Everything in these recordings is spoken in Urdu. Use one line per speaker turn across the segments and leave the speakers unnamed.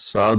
7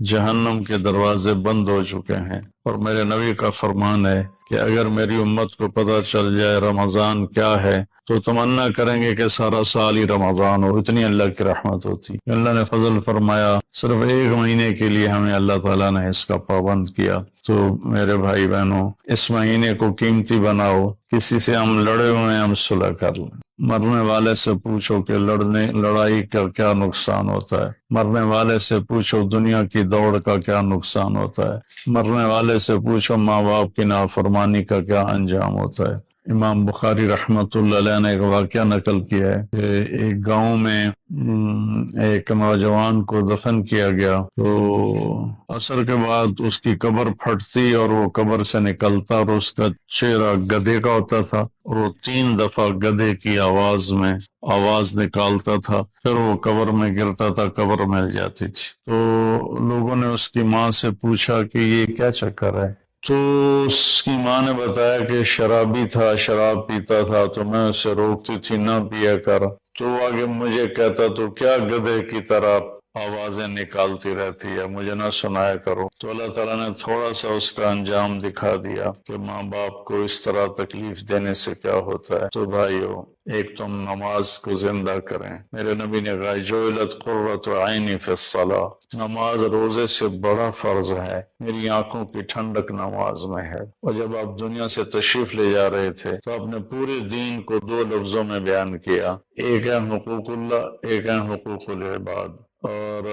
جہنم کے دروازے بند ہو چکے ہیں۔ اور میرے نبی کا فرمان ہے کہ اگر میری امت کو پتہ چل جائے رمضان کیا ہے تو تمنا کریں گے کہ سارا سال ہی رمضان ہو، اتنی اللہ کی رحمت ہوتی۔ اللہ نے فضل فرمایا، صرف ایک مہینے کے لیے ہمیں اللہ تعالیٰ نے اس کا پابند کیا۔ تو میرے بھائی بہنوں، اس مہینے کو قیمتی بناؤ۔ کسی سے ہم لڑے ہوئے ہیں، ہم صلح کر لیں۔ مرنے والے سے پوچھو کہ لڑائی کا کیا نقصان ہوتا ہے۔ مرنے والے سے پوچھو دنیا کی دوڑ کا کیا نقصان ہوتا ہے۔ مرنے والے سے پوچھو ماں باپ کی نافرمانی کا کیا انجام ہوتا ہے۔ امام بخاری رحمۃ اللہ علیہ نے ایک واقعہ نقل کیا ہے کہ ایک گاؤں میں ایک نوجوان کو دفن کیا گیا، تو عصر کے بعد اس کی قبر پھٹتی اور وہ قبر سے نکلتا، اور اس کا چہرہ گدھے کا ہوتا تھا، اور وہ 3 دفعہ گدھے کی آواز نکالتا تھا، پھر وہ قبر میں گرتا تھا، قبر مل جاتی تھی۔ تو لوگوں نے اس کی ماں سے پوچھا کہ یہ کیا چکر ہے؟ تو اس کی ماں نے بتایا کہ شرابی تھا، شراب پیتا تھا، تو میں اسے روکتی تھی نہ پیا کر، تو آگے مجھے کہتا تو کیا گدھے کی طرح آوازیں نکالتی رہتی ہے، مجھے نہ سنایا کرو۔ تو اللہ تعالیٰ نے تھوڑا سا اس کا انجام دکھا دیا کہ ماں باپ کو اس طرح تکلیف دینے سے کیا ہوتا ہے۔ تو بھائیو، ایک تم نماز کو زندہ کریں۔ میرے نبی نے کہا جعلت قرۃ عینی فی الصلاۃ، نماز روزے سے بڑا فرض ہے، میری آنکھوں کی ٹھنڈک نماز میں ہے۔ اور جب آپ دنیا سے تشریف لے جا رہے تھے تو آپ نے پورے دین کو 2 لفظوں میں بیان کیا، ایک ہے حقوق اللہ، ایک ہے حقوق العباد، اور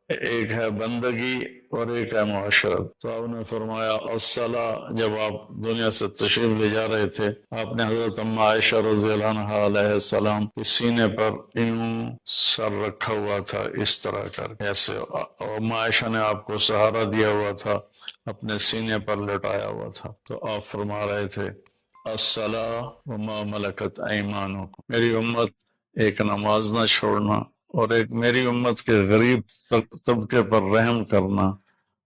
ایک ہے بندگی اور ایک ہے معاشرت۔ تو آپ نے فرمایا الصلاۃ، جب آپ دنیا سے تشریف لے جا رہے تھے آپ نے حضرت اما عائشہ رضی اللہ عنہا علیہ السلام کے سینے پر یوں سر رکھا ہوا تھا، اس طرح کر ایسے، اور اما عائشہ نے آپ کو سہارا دیا ہوا تھا، اپنے سینے پر لٹایا ہوا تھا۔ تو آپ فرما رہے تھے الصلاۃ وما ملکت ایمانکم، میری امت ایک نماز نہ چھوڑنا، اور ایک میری امت کے غریب طبقے پر رحم کرنا،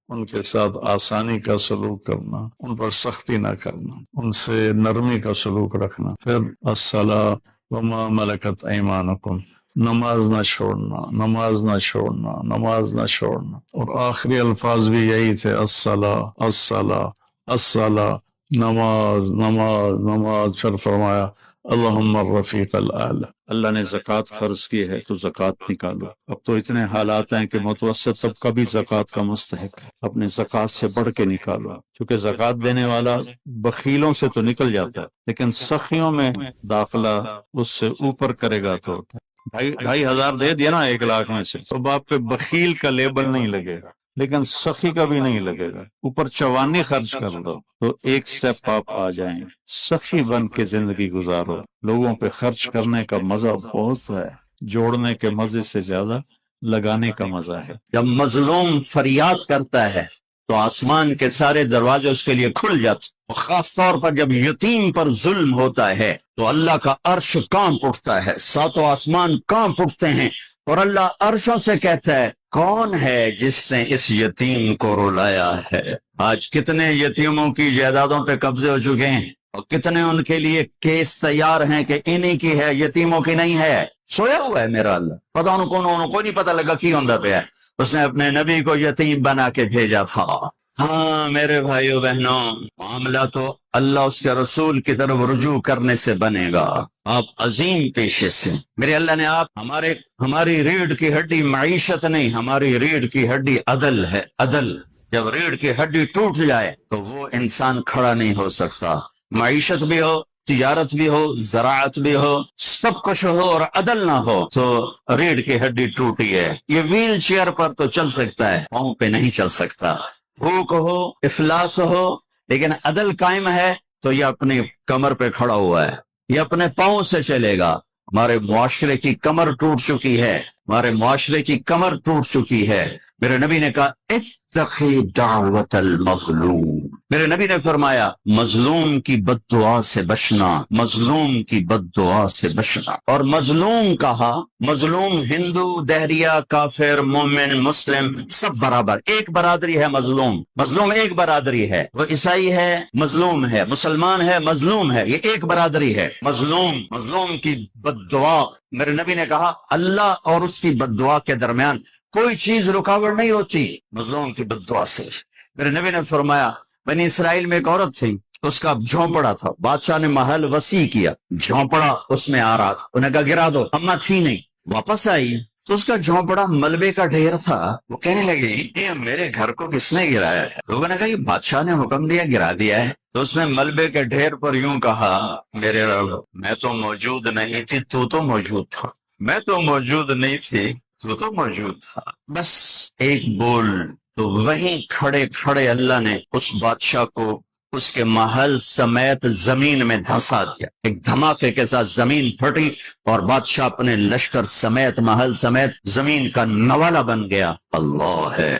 ان کے ساتھ آسانی کا سلوک کرنا، ان پر سختی نہ کرنا، ان سے نرمی کا سلوک رکھنا۔ پھر الصلاۃ وما ملکت ایمانکم، نماز نہ چھوڑنا، نماز نہ چھوڑنا، نماز نہ چھوڑنا۔ اور آخری الفاظ بھی یہی تھے الصلاۃ الصلاۃ الصلاۃ، نماز نماز نماز۔ پھر فرمایا اللہم الرفیق الاعلی، اللہ نے زکوٰۃ فرض کی ہے تو زکوٰۃ نکالو۔ اب تو اتنے حالات ہیں کہ متوسط طبقہ بھی زکوٰۃ کا مستحق ہے، اپنے زکوٰۃ سے بڑھ کے نکالو، کیونکہ زکوٰۃ دینے والا بخیلوں سے تو نکل جاتا ہے، لیکن سخیوں میں داخلہ اس سے اوپر کرے گا تو 2,500 دے دیا نا 1,00,000 میں سے، تو باپ پہ بخیل کا لیبل نہیں لگے گا، لیکن سخی کا بھی نہیں لگے گا۔ اوپر چوانی خرچ کر دو تو ایک سٹیپ آپ آ جائیں، سخی بن کے زندگی گزارو۔ لوگوں پہ خرچ کرنے کا مزہ بہت ہے، جوڑنے کے مزے سے زیادہ لگانے کا مزہ ہے۔
جب مظلوم فریاد کرتا ہے تو آسمان کے سارے دروازے اس کے لیے کھل جاتے، اور خاص طور پر جب یتیم پر ظلم ہوتا ہے تو اللہ کا عرش کانپ اٹھتا ہے، 7 آسمان کانپ اٹھتے ہیں، اور اللہ عرشوں سے کہتا ہے کون ہے جس نے اس یتیم کو رلایا ہے۔ آج کتنے یتیموں کی جائیدادوں پہ قبضے ہو چکے ہیں، اور کتنے ان کے لیے کیس تیار ہیں کہ انہی کی ہے، یتیموں کی نہیں ہے۔ سویا ہوا ہے میرا اللہ، پتہ ان کو نہیں پتہ لگا کی ہوندہ پہ ہے، اس نے اپنے نبی کو یتیم بنا کے بھیجا تھا۔ ہاں میرے بھائیو بہنوں، معاملہ تو اللہ اس کے رسول کی طرف رجوع کرنے سے بنے گا۔ آپ عظیم پیشے سے، میرے اللہ نے آپ ہماری ریڑھ کی ہڈی معیشت نہیں، ہماری ریڑھ کی ہڈی عدل ہے، عدل۔ جب ریڑھ کی ہڈی ٹوٹ جائے تو وہ انسان کھڑا نہیں ہو سکتا، معیشت بھی ہو، تجارت بھی ہو، زراعت بھی ہو، سب کچھ ہو اور عدل نہ ہو تو ریڑھ کی ہڈی ٹوٹی ہے۔ یہ ویل چیئر پر تو چل سکتا ہے، پاؤں پہ نہیں چل سکتا۔ بھوک ہو، افلاس ہو، لیکن عدل قائم ہے تو یہ اپنی کمر پہ کھڑا ہوا ہے، یہ اپنے پاؤں سے چلے گا۔ ہمارے معاشرے کی کمر ٹوٹ چکی ہے، ہمارے معاشرے کی کمر ٹوٹ چکی ہے۔ میرے نبی نے کہا اتقی دعوت المظلوم، میرے نبی نے فرمایا مظلوم کی بد دعا سے بچنا، مظلوم کی بد دعا سے بچنا۔ اور مظلوم کہا، مظلوم ہندو، دہریہ، کافر، مومن، مسلم سب برابر، ایک برادری ہے۔ مظلوم ایک برادری ہے، وہ عیسائی ہے مظلوم ہے، مسلمان ہے مظلوم ہے، یہ ایک برادری ہے۔ مظلوم کی بد دعا، میرے نبی نے کہا اللہ اور اس کی بد دعا کے درمیان کوئی چیز رکاوٹ نہیں ہوتی مظلوم کی بد دعا سے۔ میرے نبی نے فرمایا بنی اسرائیل میں ایک عورت تھی، اس کا جھونپڑا تھا، بادشاہ نے محل وسیع کیا، جھونپڑا اس میں آ رہا تھا، انہیں کہا گرا دو، اما تھی نہیں، واپس آئی تو اس کا جھونپڑا ملبے کا ڈھیر تھا۔ وہ کہنے لگی یہ میرے گھر کو کس نے گرایا ہے؟ لوگوں نے کہا یہ بادشاہ نے حکم دیا گرا دیا ہے۔ تو اس نے ملبے کے ڈھیر پر یوں کہا میرے رب میں تو موجود نہیں تھی، تو موجود تھا، میں تو موجود نہیں تھی، تو موجود تھا، بس ایک بول۔ تو وہیں کھڑے کھڑے اللہ نے اس بادشاہ کو اس کے محل سمیت زمین میں دھنسا دیا، ایک دھماکے کے ساتھ زمین پھٹی اور بادشاہ اپنے لشکر سمیت محل سمیت زمین کا نوالا بن گیا۔ اللہ ہے۔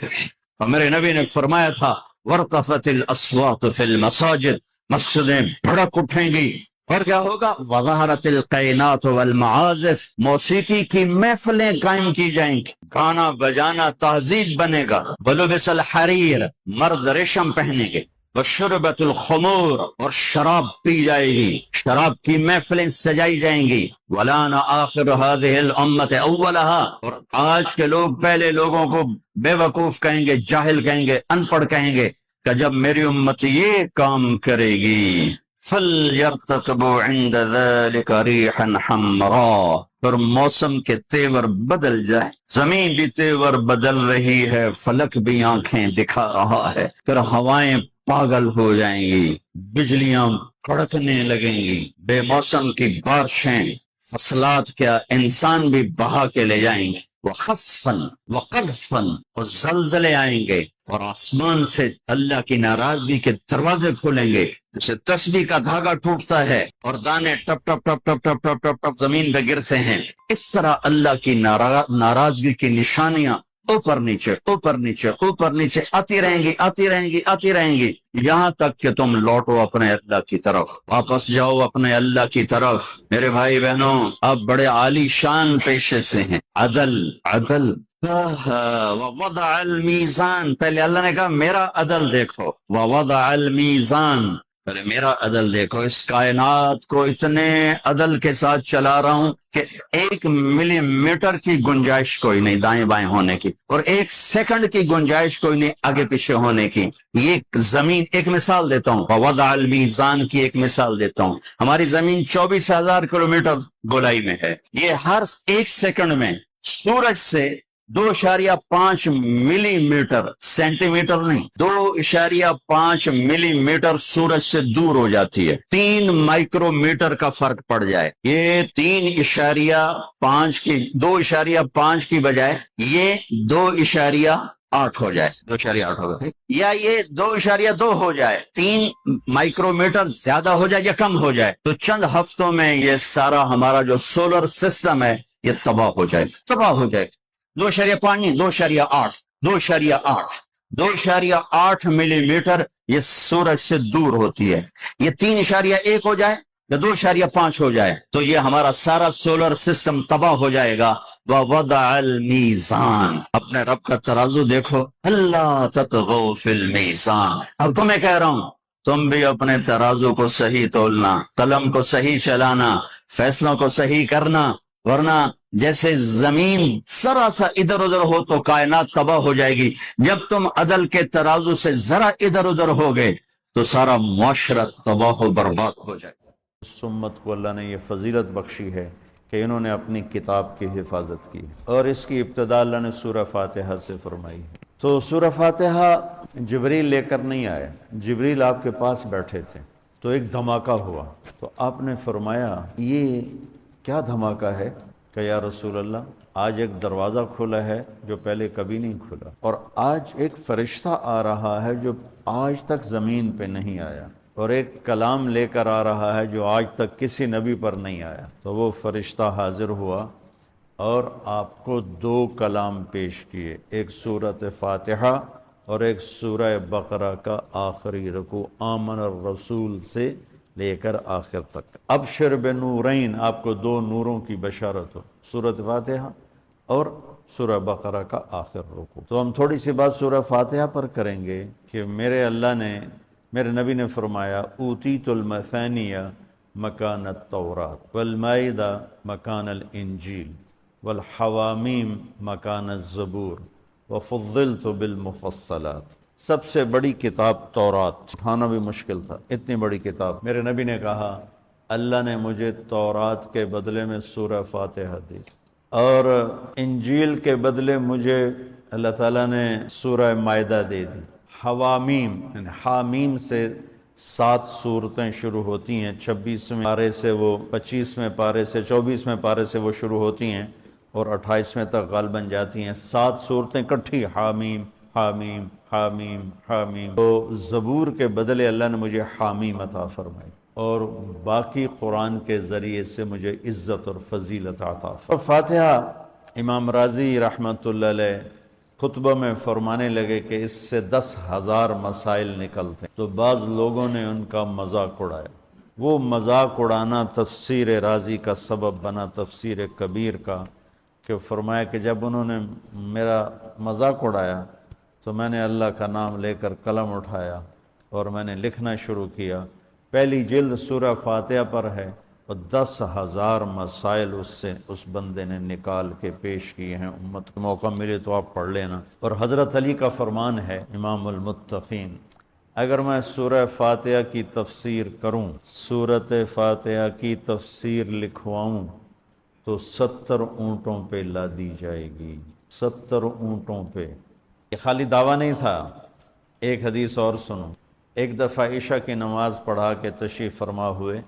اور میرے نبی نے فرمایا تھا وَارْتَفَتِ الْأَصْوَاتُ فِي الْمَسَاجِدِ، مسجدیں بھڑک اٹھیں گی اور کیا ہوگا؟ وَظَهَرَتِ الْقَيْنَاتُ وَالْمَعَازِفُ، موسیقی کی محفلیں قائم کی جائیں گی، گانا بجانا تہذیب بنے گا۔ وَلُبِسَ الْحَرِيرُ، مرد ریشم پہنیں گے۔ وَشُرْبَتُ الْخُمُورُ، اور شراب پی جائے گی، شراب کی محفلیں سجائی جائیں گی۔ وَلَانَ آخِرُ هَذِهِ الْأُمَّةِ أَوَّلَهَا، اور آج کے لوگ پہلے لوگوں کو بے وقوف کہیں گے، جاہل کہیں گے، ان پڑھ کہیں گے کہ جب میری امت یہ کام کرے گی فَلْيَرْتَقِبُوا عِنْدَ ذَلِكَ رِيحًا حَمْرَاءَ، پھر موسم کے تیور بدل جائے، زمین بھی تیور بدل رہی ہے، فلک بھی آنکھیں دکھا رہا ہے، پھر ہوائیں پاگل ہو جائیں گی، بجلیاں کڑکنے لگیں گی، بے موسم کی بارشیں، فصلات کیا انسان بھی بہا کے لے جائیں گے، وَخَسْفًا وَقَذْفًا، اور زلزلے آئیں گے اور آسمان سے اللہ کی ناراضگی کے دروازے کھولیں گے، جیسے تسبیح کا دھاگا ٹوٹتا ہے اور دانے ٹپ ٹپ ٹپ ٹپ ٹپ ٹپ ٹپ ٹپ زمین پہ گرتے ہیں، اس طرح اللہ کی ناراضگی کی نشانیاں اوپر نیچے اوپر نیچے اوپر نیچے آتی رہیں گی آتی رہیں گی آتی رہیں گی، یہاں تک کہ تم لوٹو اپنے اللہ کی طرف، واپس جاؤ اپنے اللہ کی طرف۔ میرے بھائی بہنوں، اب بڑے عالی شان پیشے سے ہیں، عدل عدل۔ وَوَضَعَ الْمِيزَانَ، پہلے اللہ نے کہا میرا عدل دیکھو، وَوَضَعَ الْمِيزَانَ، پہلے میرا عدل دیکھو، اس کائنات کو اتنے عدل کے ساتھ چلا رہا ہوں کہ 1 ملی میٹر کی گنجائش کوئی نہیں دائیں بائیں ہونے کی، اور 1 سیکنڈ کی گنجائش کوئی نہیں آگے پیچھے ہونے کی۔ یہ زمین، ایک مثال دیتا ہوں، وَوَضَعَ الْمِيزَانَ کی ایک مثال دیتا ہوں، ہماری زمین 24,000 کلومیٹر گولائی میں ہے، یہ ہر 1 سیکنڈ میں سورج سے 2.5 ملی میٹر، سینٹی میٹر نہیں، 2.5 ملی میٹر سورج سے دور ہو جاتی ہے، 3 مائکرو میٹر کا فرق پڑ جائے، یہ 3.5 کی 2.5 کی بجائے یہ 2.8 ہو جائے، 2.8 ہو گئے، یا یہ 2.2 ہو جائے، 3 مائکرو میٹر زیادہ ہو جائے یا کم ہو جائے، تو چند ہفتوں میں یہ سارا ہمارا جو سولر سسٹم ہے یہ تباہ ہو جائے، تباہ ہو جائے۔ 2.5 نہیں، 2.8 2.8 ملی میٹر یہ سورج سے دور ہوتی ہے، یہ 3.1 ہو جائے یا 2.5 ہو جائے تو یہ ہمارا سارا سولر سسٹم تباہ ہو جائے گا۔ وَوَضَعَ الْمِيزَانَ، اپنے رب کا ترازو دیکھو، اللہ تطغوا فی المیزان۔ اب تمہیں کہہ رہا ہوں تم بھی اپنے ترازو کو صحیح تولنا، قلم کو صحیح چلانا، فیصلوں کو صحیح کرنا، ورنہ جیسے زمین ذرا سا ادھر ادھر ہو تو کائنات تباہ ہو جائے گی، جب تم عدل کے ترازو سے ذرا ادھر ادھر ہو گئے تو سارا معاشرہ تباہ و برباد ہو جائے گا۔
اس امت کو اللہ نے یہ فضیلت بخشی ہے کہ انہوں نے اپنی کتاب کی حفاظت کی، اور اس کی ابتدا اللہ نے سورہ فاتحہ سے فرمائی۔ تو سورہ فاتحہ جبریل لے کر نہیں آئے، جبریل آپ کے پاس بیٹھے تھے، تو ایک دھماکہ ہوا، تو آپ نے فرمایا یہ کیا دھماکہ ہے؟ کہ یا رسول اللہ آج ایک دروازہ کھلا ہے جو پہلے کبھی نہیں کھلا، اور آج ایک فرشتہ آ رہا ہے جو آج تک زمین پہ نہیں آیا، اور ایک کلام لے کر آ رہا ہے جو آج تک کسی نبی پر نہیں آیا۔ تو وہ فرشتہ حاضر ہوا اور آپ کو 2 کلام پیش کیے، ایک سورۃ فاتحہ اور ایک سورہ بقرہ کا آخری رکوع، آمن الرسول سے لے کر آخر تک۔ ابشر بنورین، آپ کو 2 نوروں کی بشارت ہو، سورۃ فاتحہ اور سورہ بقرہ کا آخر رکوع۔ تو ہم تھوڑی سی بات سورہ فاتحہ پر کریں گے کہ میرے نبی نے فرمایا اوتیت المثانیہ مکان التورات والمائدہ مکان الانجیل والحوامیم مکان الزبور وفضلت بالمفصلات۔ سب سے بڑی کتاب تورات، اٹھانا بھی مشکل تھا، اتنی بڑی کتاب۔ میرے نبی نے کہا اللہ نے مجھے تورات کے بدلے میں سورہ فاتحہ دی، اور انجیل کے بدلے مجھے اللہ تعالیٰ نے سورہ مائدہ دے دی۔ حوامیم یعنی حامیم سے 7 سورتیں شروع ہوتی ہیں، 26ویں پارے سے وہ 25ویں پارے سے 24ویں پارے سے وہ شروع ہوتی ہیں اور 28ویں تک غالباً جاتی ہیں۔ 7 صورتیں کٹھی، حامیم حامیم حامیم حامیم۔ تو زبور کے بدلے اللہ نے مجھے حامیم عطا فرمائی، اور باقی قرآن کے ذریعے سے مجھے عزت اور فضیلت عطا فرمائی۔ فاتحہ امام رازی رحمۃ اللہ علیہ خطبہ میں فرمانے لگے کہ اس سے 10,000 مسائل نکلتے ہیں، تو بعض لوگوں نے ان کا مذاق اڑایا۔ وہ مذاق اڑانا تفسیر رازی کا سبب بنا، تفسیر کبیر کا، کہ فرمایا کہ جب انہوں نے میرا مذاق اڑایا تو میں نے اللہ کا نام لے کر قلم اٹھایا اور میں نے لکھنا شروع کیا۔ پہلی جلد سورہ فاتحہ پر ہے اور 10,000 مسائل اس بندے نے نکال کے پیش کیے ہیں۔ امت کو موقع ملے تو آپ پڑھ لینا۔ اور حضرت علی کا فرمان ہے امام المتقین، اگر میں سورہ فاتحہ کی تفسیر کروں، سورۃ فاتحہ کی تفسیر لکھواؤں تو 70 اونٹوں پہ لادی جائے گی، 70 اونٹوں پہ۔ یہ خالی دعویٰ نہیں تھا۔ ایک حدیث اور سنو۔ ایک دفعہ عشاء کی نماز پڑھا کے تشریف فرما ہوئے،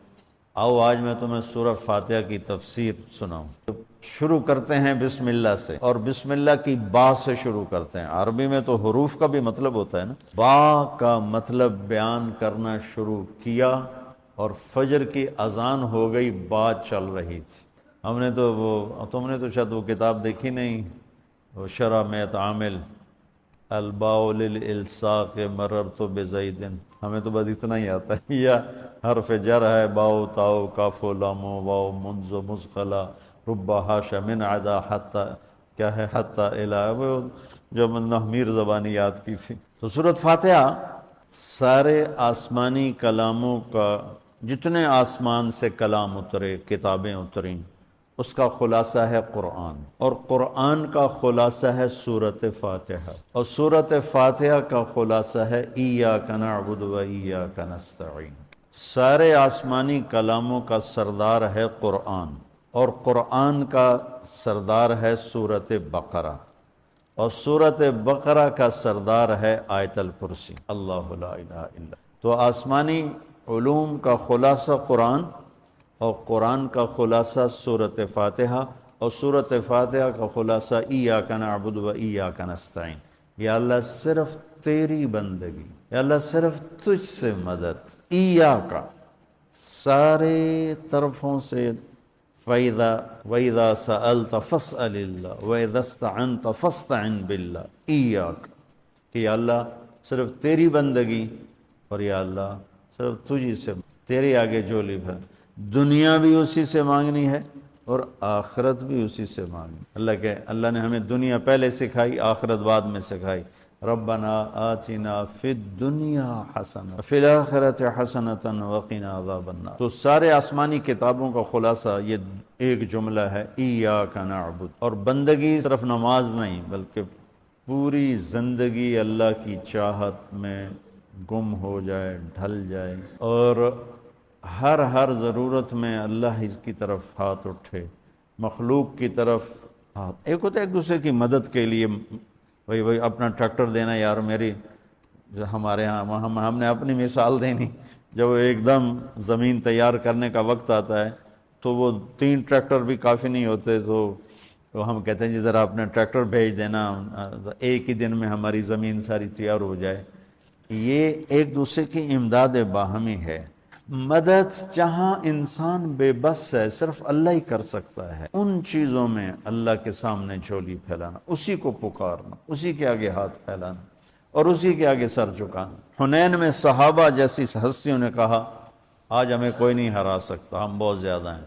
آؤ آج میں تمہیں سورہ فاتحہ کی تفسیر سناؤں۔ شروع کرتے ہیں بسم اللہ سے، اور بسم اللہ کی با سے شروع کرتے ہیں۔ عربی میں تو حروف کا بھی مطلب ہوتا ہے نا۔ با کا مطلب بیان کرنا شروع کیا اور فجر کی اذان ہو گئی، بات چل رہی تھی۔ ہم نے تو تم نے تو شاید وہ کتاب دیکھی نہیں، وہ شرح میت عامل الباء للالصاق مررت بزید، ہمیں تو بس اتنا ہی آتا ہے۔ یا حرف جر ہے، باؤ تاؤ کاف و لام و واؤ منز و مزخلا رب حاش من عدا حتی، کیا ہے حتی الہ، وہ جو میر زبانی یاد کی تھی۔ تو سورۃ فاتحہ سارے آسمانی کلاموں کا، جتنے آسمان سے کلام اترے، کتابیں اتریں، اس کا خلاصہ ہے قرآن، اور قرآن کا خلاصہ ہے سورۃ فاتحہ، اور سورۃ فاتحہ کا خلاصہ ہے ایاک نعبد و ایاک نستعین۔ سارے آسمانی کلاموں کا سردار ہے قرآن، اور قرآن کا سردار ہے سورۃ بقرہ، اور سورۃ بقرہ کا سردار ہے آیت الکرسی، اللہ لا الہ الا۔ تو آسمانی علوم کا خلاصہ قرآن، اور قرآن کا خلاصہ سورۃ فاتحہ، اور سورۃ فاتحہ کا خلاصہ ایاک نعبد و ایاک نستعین۔ یا اللہ صرف تیری بندگی، یا اللہ صرف تجھ سے مدد، ایاک سارے طرفوں سے، وَإِذَا سَأَلْتَ فَاسْأَلِ اللَّهِ وَإِذَا اسْتَعَنْتَ فَاسْتَعِنْ بِاللَّهِ ایاک، کہ یا اللہ صرف تیری بندگی، اور یا اللہ صرف تجھی سے، تیرے آگے جھولی بھر، دنیا بھی اسی سے مانگنی ہے اور آخرت بھی اسی سے مانگنی۔ اللہ نے ہمیں دنیا پہلے سکھائی، آخرت بعد میں سکھائی۔ ربنا آتنا فی الدنیا حسنہ فی الآخرۃ حسنۃ وقنا عذاب النار۔ تو سارے آسمانی کتابوں کا خلاصہ یہ ایک جملہ ہے، ایاک نعبد۔ اور بندگی صرف نماز نہیں، بلکہ پوری زندگی اللہ کی چاہت میں گم ہو جائے، ڈھل جائے، اور ہر ضرورت میں اللہ اس کی طرف ہاتھ اٹھے، مخلوق کی طرف ہاتھ۔ ایک ہوتا ہے ایک دوسرے کی مدد کے لیے، وہی اپنا ٹریکٹر دینا، یار میری جو ہمارے ہاں ہم نے اپنی مثال دینی، جب ایک دم زمین تیار کرنے کا وقت آتا ہے تو وہ 3 ٹریکٹر بھی کافی نہیں ہوتے، تو ہم کہتے ہیں جی ذرا اپنا ٹریکٹر بھیج دینا، ایک ہی دن میں ہماری زمین ساری تیار ہو جائے۔ یہ ایک دوسرے کی امداد باہمی ہے۔ مدد جہاں انسان بے بس ہے، صرف اللہ ہی کر سکتا ہے، ان چیزوں میں اللہ کے سامنے جھولی پھیلانا، اسی کو پکارنا، اسی کے آگے ہاتھ پھیلانا اور اسی کے آگے سر جھکانا۔ حنین میں صحابہ جیسی ہستیوں نے کہا آج ہمیں کوئی نہیں ہرا سکتا، ہم بہت زیادہ ہیں۔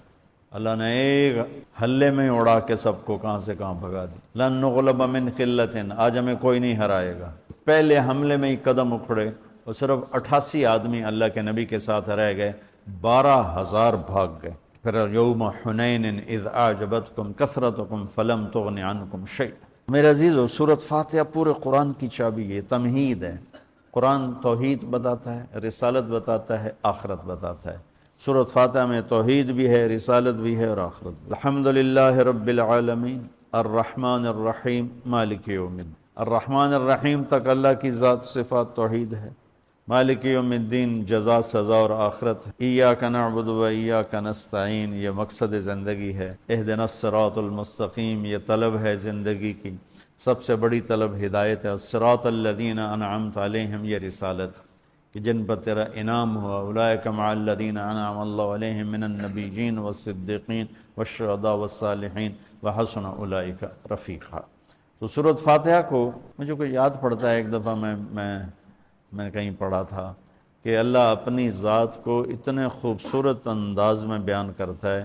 اللہ نے ایک حلے میں اڑا کے سب کو کہاں سے کہاں بھگا دی۔ لن نغلب من قلۃ، آج ہمیں کوئی نہیں ہرائے گا۔ پہلے حملے میں ہی قدم اکھڑے اور صرف 88 آدمی اللہ کے نبی کے ساتھ رہ گئے، 12,000 بھاگ گئے۔ پھر یوم حنین اذ اعجبتکم کثرتکم فلم تغن عنکم شیء۔ میرے عزیزو، سورۃ فاتحہ پورے قرآن کی چابی ہے، تمہید ہے۔ قرآن توحید بتاتا ہے، رسالت بتاتا ہے، آخرت بتاتا ہے۔ سورۃ فاتحہ میں توحید بھی ہے، رسالت بھی ہے اور آخرت بھی۔ الحمدللہ رب العالمین الرحمن الرحیم مالک یوم الدین۔ الرحمن الرحیم تک اللہ کی ذات صفات توحید ہے۔ مالک یوم الدین جزا، سزا اور آخرت ہے۔ ایاک نعبد و ایاک نستعین، یہ مقصد زندگی ہے۔ اہدنا الصراط المستقیم، یہ طلب ہے زندگی کی، سب سے بڑی طلب ہدایت ہے۔ الصراط الذین انعمت علیہم، یہ رسالت کہ جن پر تیرا انعام ہوا۔ اولئک مع الذین انعم اللہ علیہم من النبیین والصدیقین والشہداء والصالحین وحسن اولئک رفیقا۔ تو سورۃ فاتحہ کو مجھے کوئی یاد پڑتا ہے، ایک دفعہ میں کہیں پڑھا تھا کہ اللہ اپنی ذات کو اتنے خوبصورت انداز میں بیان کرتا ہے،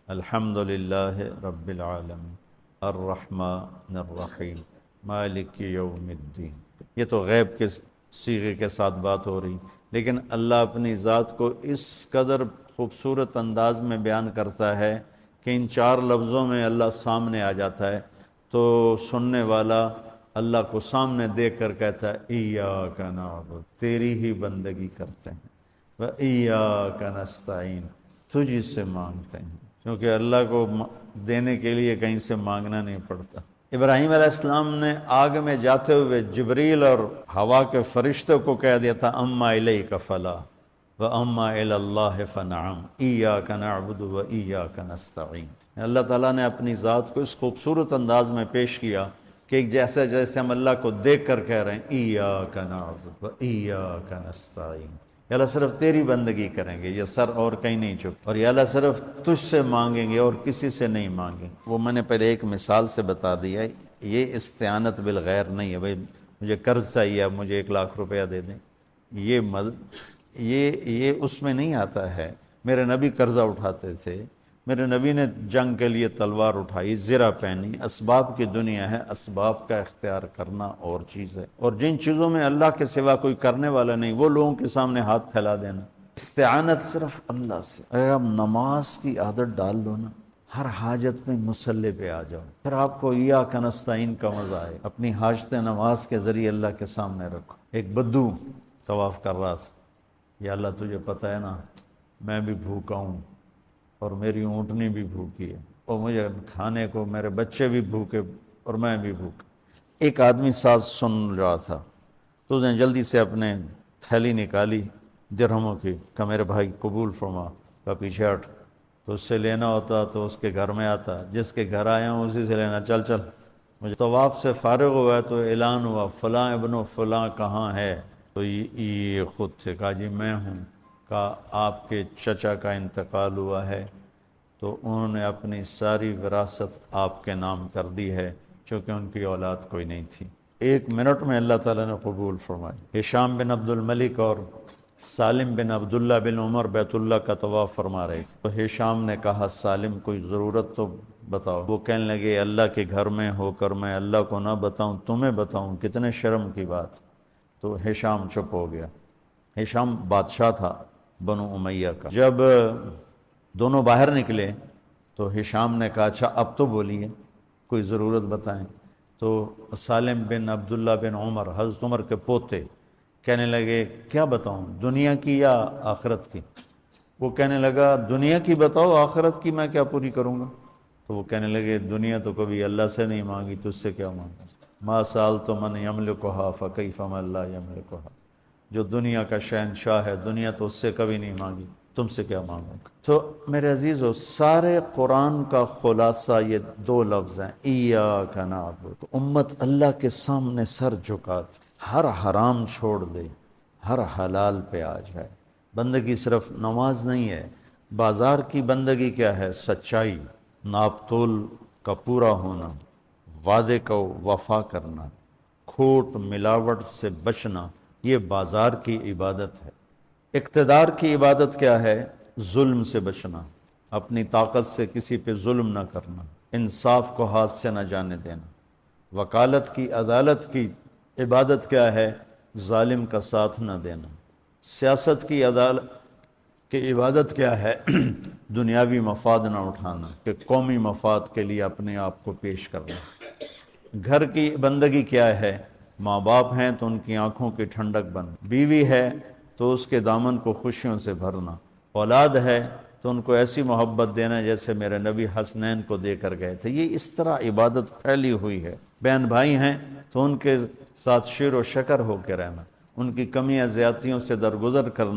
الحمدللہ رب العالمین الرحمن الرحیم مالک یوم الدین۔ یہ تو غیب کے صیغے کے ساتھ بات ہو رہی، لیکن اللہ اپنی ذات کو اس قدر خوبصورت انداز میں بیان کرتا ہے کہ ان چار لفظوں میں اللہ سامنے آ جاتا ہے، تو سننے والا اللہ کو سامنے دیکھ کر کہتا ہے ایاک نعبد، تیری ہی بندگی کرتے ہیں، وایاک نستعین، تجھ سے مانگتے ہیں، کیونکہ اللہ کو دینے کے لیے کہیں سے مانگنا نہیں پڑتا۔ ابراہیم علیہ السلام نے آگ میں جاتے ہوئے جبریل اور ہوا کے فرشتوں کو کہہ دیا تھا اما الیک فلا واما الی اللہ فنعم ایاک نعبد وایاک نستعین۔ اللہ تعالیٰ نے اپنی ذات کو اس خوبصورت انداز میں پیش کیا کہ جیسے ہم اللہ کو دیکھ کر کہہ رہے ہیں ایاک نعبد وایاک نستعین، یا اللہ صرف تیری بندگی کریں گے، یہ سر اور کہیں نہیں جھک، اور یا اللہ صرف تجھ سے مانگیں گے اور کسی سے نہیں مانگیں۔ وہ میں نے پہلے ایک مثال سے بتا دیا، یہ استعانت بالغیر نہیں ہے، بھائی مجھے قرض چاہیے اب مجھے 1,00,000 روپیہ دے دیں، یہ اس میں نہیں آتا ہے۔ میرے نبی قرضہ اٹھاتے تھے، میرے نبی نے جنگ کے لیے تلوار اٹھائی، زرہ پہنی۔ اسباب کی دنیا ہے، اسباب کا اختیار کرنا اور چیز ہے، اور جن چیزوں میں اللہ کے سوا کوئی کرنے والا نہیں، وہ لوگوں کے سامنے ہاتھ پھیلا دینا۔ استعانت صرف اللہ سے۔ اگر آپ نماز کی عادت ڈال لو نا، ہر حاجت میں مصلی پہ آ جاؤ، پھر آپ کو ایاک نستعین کا مزہ آئے۔ اپنی حاجت نماز کے ذریعے اللہ کے سامنے رکھو۔ ایک بدو طواف کر رہا تھا، یا اللہ تجھے پتہ ہے نا میں بھی بھوکا ہوں اور میری اونٹنی بھی بھوکی ہے، اور مجھے کھانے کو میرے بچے بھی بھوکے اور میں بھی بھوکا۔ ایک آدمی ساتھ سن رہا تھا، تو اس نے جلدی سے اپنے تھیلی نکالی درہموں کی، کہ میرے بھائی قبول فرما، کا پیچھے ہٹ، تو اس سے لینا ہوتا تو اس کے گھر میں آتا، جس کے گھر آیا ہوں اسی سے لینا، چل چل۔ مجھے طواف سے فارغ ہوا ہے تو اعلان ہوا فلاں ابن فلاں کہاں ہے، تو یہ خود تھے، کہا جی میں ہوں۔ کہا آپ کے چچا کا انتقال ہوا ہے، تو انہوں نے اپنی ساری وراثت آپ کے نام کر دی ہے، چونکہ ان کی اولاد کوئی نہیں تھی۔ 1 منٹ میں اللہ تعالیٰ نے قبول فرمائی۔ ہشام بن عبد الملک اور سالم بن عبداللہ بن عمر بیت اللہ کا طواف فرما رہے تھے، تو ہشام نے کہا سالم کوئی ضرورت تو بتاؤ۔ وہ کہنے لگے اللہ کے گھر میں ہو کر میں اللہ کو نہ بتاؤں تمہیں بتاؤں، کتنے شرم کی بات۔ تو ہشام چپ ہو گیا۔ ہشام بادشاہ تھا بنو امیہ کا۔ جب دونوں باہر نکلے تو ہشام نے کہا اچھا اب تو بولیے، کوئی ضرورت بتائیں۔ تو سالم بن عبداللہ بن عمر، حضرت عمر کے پوتے، کہنے لگے کیا بتاؤں، دنیا کی یا آخرت کی؟ وہ کہنے لگا دنیا کی بتاؤ، آخرت کی میں کیا پوری کروں گا؟ تو وہ کہنے لگے دنیا تو کبھی اللہ سے نہیں مانگی، تجھ سے کیا مانگا؟ ما سألت من یملکھا فکیف من لا یملکھا، جو دنیا کا شہنشاہ ہے، دنیا تو اس سے کبھی نہیں مانگی، تم سے کیا مانگوں گا؟ تو میرے عزیزو، سارے قرآن کا خلاصہ یہ 2 لفظ ہیں، ایاک نعبد۔ امت اللہ کے سامنے سر جھکات، ہر حرام چھوڑ دے، ہر حلال پہ آ جائے۔ بندگی صرف نماز نہیں ہے، بازار کی بندگی کیا ہے؟ سچائی، ناپ تول کا پورا ہونا، وعدے کا وفا کرنا، کھوٹ ملاوٹ سے بچنا، یہ بازار کی عبادت ہے۔ اقتدار کی عبادت کیا ہے؟ ظلم سے بچنا، اپنی طاقت سے کسی پہ ظلم نہ کرنا، انصاف کو ہاتھ سے نہ جانے دینا۔ وکالت کی، عدالت کی عبادت کیا ہے؟ ظالم کا ساتھ نہ دینا۔ سیاست کی عدالت کی عبادت کیا ہے؟ دنیاوی مفاد نہ اٹھانا کہ قومی مفاد کے لیے اپنے آپ کو پیش کرنا۔ گھر کی بندگی کیا ہے؟ ماں باپ ہیں تو ان کی آنکھوں کی ٹھنڈک بن، بیوی ہے تو اس کے دامن کو خوشیوں سے بھرنا، اولاد ہے تو ان کو ایسی محبت دینا جیسے میرے نبی حسنین کو دے کر گئے تھے۔ یہ اس طرح عبادت پھیلی ہوئی ہے۔ بہن بھائی ہیں تو ان کے ساتھ شیر و شکر ہو کے رہنا، ان کی کمیاں زیادتیوں سے درگزر کرنا۔